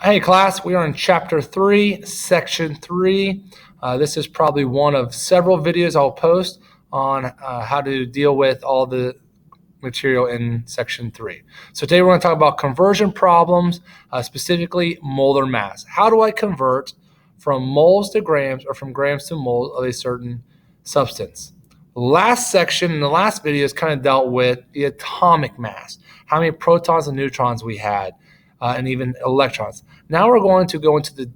Hey class, we are in chapter 3, section 3. This is probably one of several videos I'll post on how to deal with all the material in section 3. So today we're going to talk about conversion problems, specifically molar mass. How do I convert from moles to grams or from grams to moles of a certain substance? Last section in the last video is kind of dealt with the atomic mass, how many protons and neutrons we had, and even electrons. Now we're going to go into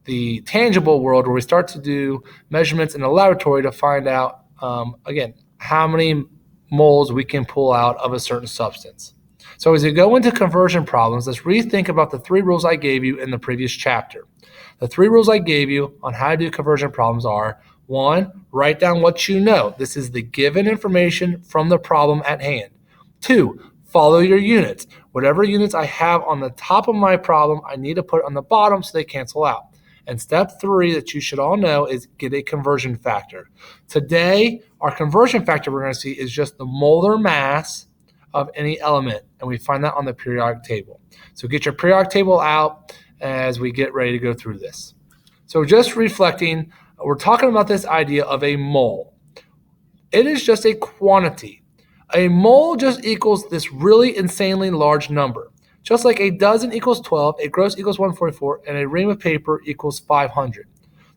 the tangible world where we start to do measurements in the laboratory to find out, again, how many moles we can pull out of a certain substance. So as we go into conversion problems, let's rethink about the 3 rules I gave you in the previous chapter. The 3 rules I gave you on how to do conversion problems are: 1, write down what you know. This is the given information from the problem at hand. 2, follow your units. Whatever units I have on the top of my problem, I need to put on the bottom so they cancel out. And step 3 that you should all know is get a conversion factor. Today, our conversion factor we're going to see is just the molar mass of any element, and we find that on the periodic table. So get your periodic table out as we get ready to go through this. So just reflecting, we're talking about this idea of a mole. It is just a quantity. A mole just equals this really insanely large number. Just like a dozen equals 12, a gross equals 144, and a ream of paper equals 500.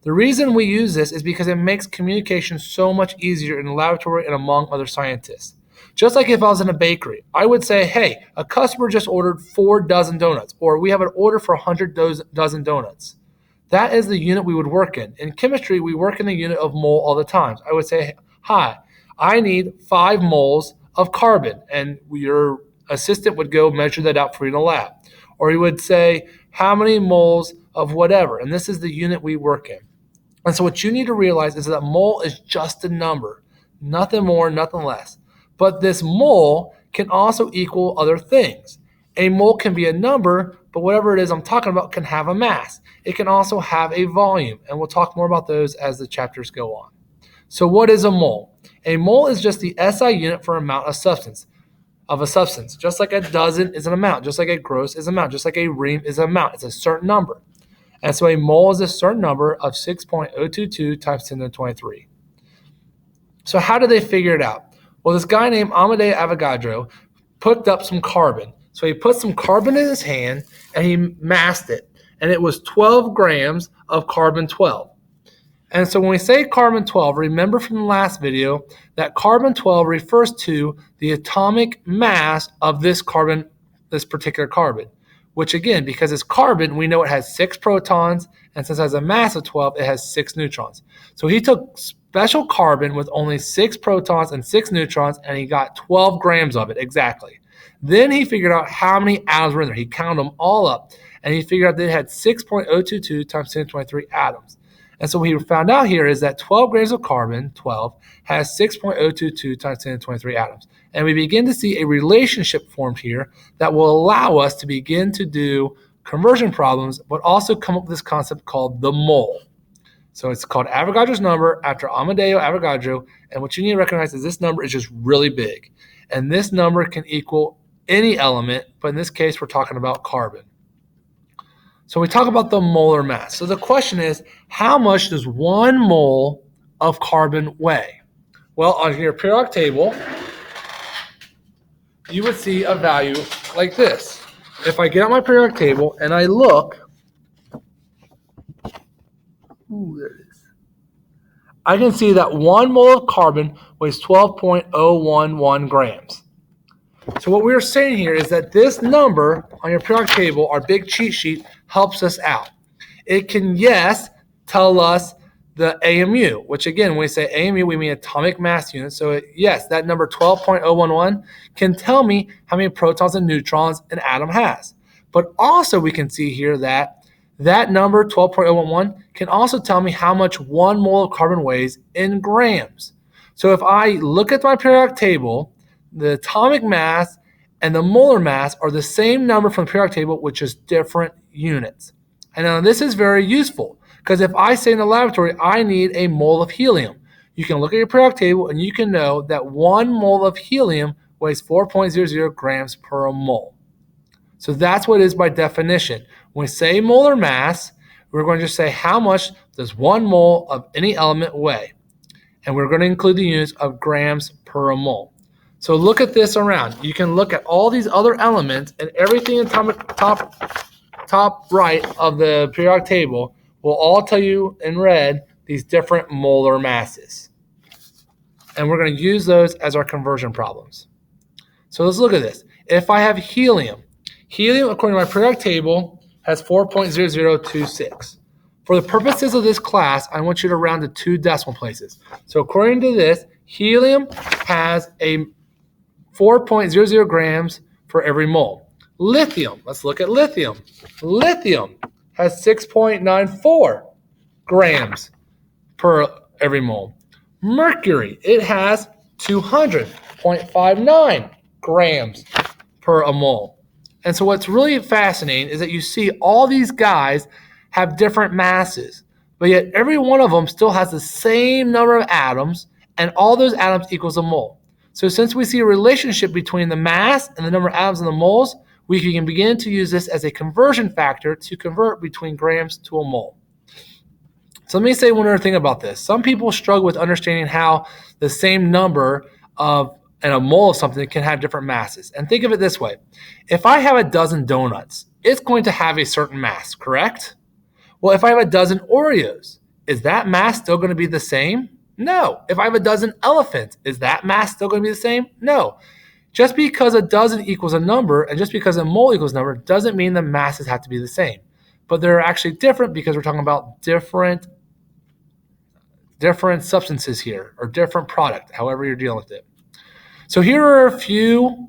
The reason we use this is because it makes communication so much easier in the laboratory and among other scientists. Just like if I was in a bakery, I would say, hey, a customer just ordered 4 dozen donuts, or we have an order for 100 dozen donuts. That is the unit we would work in. In chemistry, we work in the unit of mole all the time. I would say, hi, I need 5 moles of carbon, and your assistant would go measure that out for you in the lab. Or you would say, how many moles of whatever, and this is the unit we work in. And so what you need to realize is that mole is just a number, nothing more, nothing less. But this mole can also equal other things. A mole can be a number, but whatever it is I'm talking about can have a mass. It can also have a volume, and we'll talk more about those as the chapters go on. So what is a mole? A mole is just the SI unit for amount of substance. Just like a dozen is an amount, just like a gross is an amount, just like a ream is an amount. It's a certain number. And so a mole is a certain number of 6.022 times 10 to the 23. So how did they figure it out? Well, this guy named Amedeo Avogadro picked up some carbon. So he put some carbon in his hand and he massed it. And it was 12 grams of carbon-12. And so when we say carbon-12, remember from the last video that carbon-12 refers to the atomic mass of this particular carbon, which again, because it's carbon, we know it has 6 protons, and since it has a mass of 12, it has 6 neutrons. So he took special carbon with only 6 protons and 6 neutrons, and he got 12 grams of it exactly. Then he figured out how many atoms were in there. He counted them all up, and he figured out that it had 6.022 times 10 to the 23 atoms. And so what he found out here is that 12 grams of carbon, 12, has 6.022 times 10 to the 23 atoms. And we begin to see a relationship formed here that will allow us to begin to do conversion problems, but also come up with this concept called the mole. So it's called Avogadro's number after Amedeo Avogadro. And what you need to recognize is this number is just really big. And this number can equal any element, but in this case, we're talking about carbon. So we talk about the molar mass. So the question is, how much does 1 mole of carbon weigh? Well, on your periodic table, you would see a value like this. If I get on my periodic table and I look, there it is. I can see that 1 mole of carbon weighs 12.011 grams. So what we're saying here is that this number on your periodic table, our big cheat sheet, helps us out. It can, yes, tell us the AMU, which again, when we say AMU, we mean atomic mass unit. So yes, that number 12.011 can tell me how many protons and neutrons an atom has. But also we can see here that that number 12.011 can also tell me how much 1 mole of carbon weighs in grams. So if I look at my periodic table, the atomic mass and the molar mass are the same number from the periodic table, which is different units. And now this is very useful because if I say in the laboratory, I need a mole of helium, you can look at your periodic table and you can know that 1 mole of helium weighs 4.00 grams per mole. So that's what it is by definition. When we say molar mass, we're going to just say how much does 1 mole of any element weigh. And we're going to include the units of grams per mole. So look at this around. You can look at all these other elements, and everything in top right of the periodic table will all tell you in red these different molar masses. And we're going to use those as our conversion problems. So let's look at this. If I have helium, according to my periodic table, has 4.0026. For the purposes of this class, I want you to round to 2 decimal places. So according to this, helium has a 4.00 grams for every mole. Lithium, let's look at lithium. Lithium has 6.94 grams per every mole. Mercury, it has 200.59 grams per a mole. And so what's really fascinating is that you see all these guys have different masses, but yet every one of them still has the same number of atoms, and all those atoms equals a mole. So since we see a relationship between the mass and the number of atoms in the moles, we can begin to use this as a conversion factor to convert between grams to a mole. So let me say one other thing about this. Some people struggle with understanding how the same number of and a mole of something can have different masses. And think of it this way. If I have a dozen donuts, it's going to have a certain mass, correct? Well, if I have a dozen Oreos, is that mass still going to be the same? No. If I have a dozen elephants, is that mass still going to be the same? No. Just because a dozen equals a number and just because a mole equals a number doesn't mean the masses have to be the same. But they're actually different because we're talking about different substances here, or different product, however you're dealing with it. So here are a few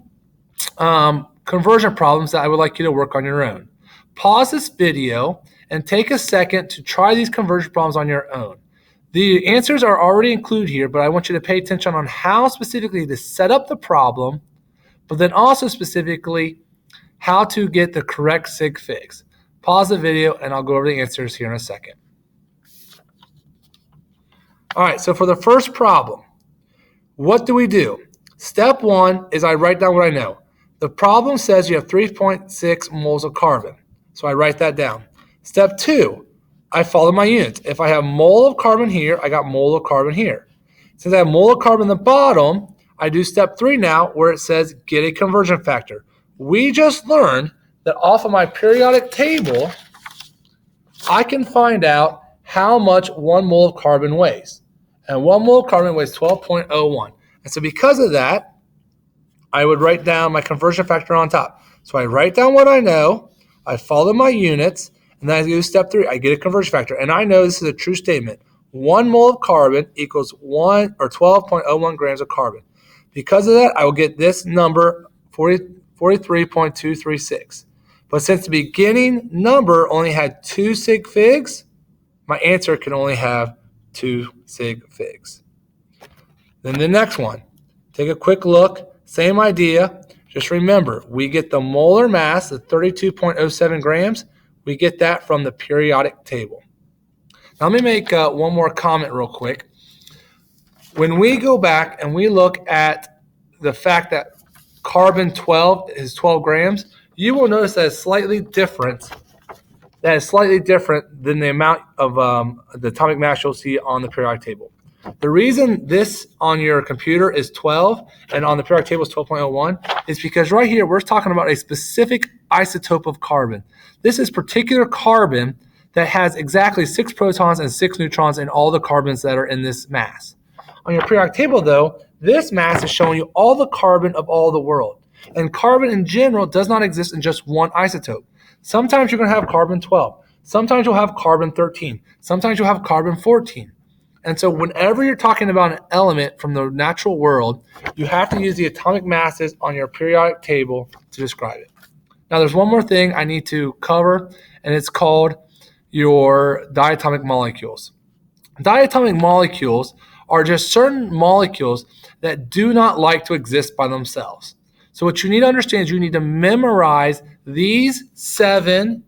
conversion problems that I would like you to work on your own. Pause this video and take a second to try these conversion problems on your own. The answers are already included here, but I want you to pay attention on how specifically to set up the problem, but then also specifically how to get the correct sig figs. Pause the video and I'll go over the answers here in a second. All right, so for the first problem, what do we do? Step 1 is I write down what I know. The problem says you have 3.6 moles of carbon, so I write that down. Step 2, I follow my units. If I have mole of carbon here, I got mole of carbon here. Since I have mole of carbon at the bottom, I do step 3 now where it says get a conversion factor. We just learned that off of my periodic table, I can find out how much 1 mole of carbon weighs. And 1 mole of carbon weighs 12.01. And so because of that, I would write down my conversion factor on top. So I write down what I know, I follow my units, and then I do step 3. I get a conversion factor. And I know this is a true statement. 1 mole of carbon equals 12.01 grams of carbon. Because of that, I will get this number, 43.236. But since the beginning number only had 2 sig figs, my answer can only have 2 sig figs. Then the next one, take a quick look, same idea. Just remember, we get the molar mass, the 32.07 grams. We get that from the periodic table. Now let me make one more comment real quick. When we go back and we look at the fact that carbon 12 is 12 grams, you will notice that it's slightly different. That is slightly different than the amount of the atomic mass you'll see on the periodic table. The reason this on your computer is 12 and on the periodic table is 12.01 is because right here we're talking about a specific isotope of carbon. This is particular carbon that has exactly 6 protons and 6 neutrons in all the carbons that are in this mass. On your periodic table, though, this mass is showing you all the carbon of all the world. And carbon in general does not exist in just one isotope. Sometimes you're going to have carbon 12. Sometimes you'll have carbon 13. Sometimes you'll have carbon 14. And so whenever you're talking about an element from the natural world, you have to use the atomic masses on your periodic table to describe it. Now there's one more thing I need to cover, and it's called your diatomic molecules. Diatomic molecules are just certain molecules that do not like to exist by themselves. So what you need to understand is you need to memorize these 7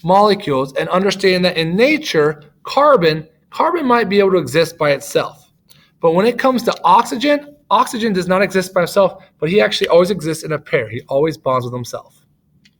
molecules and understand that in nature, carbon might be able to exist by itself. But when it comes to oxygen, Oxygen does not exist by himself, but he actually always exists in a pair. He always bonds with himself.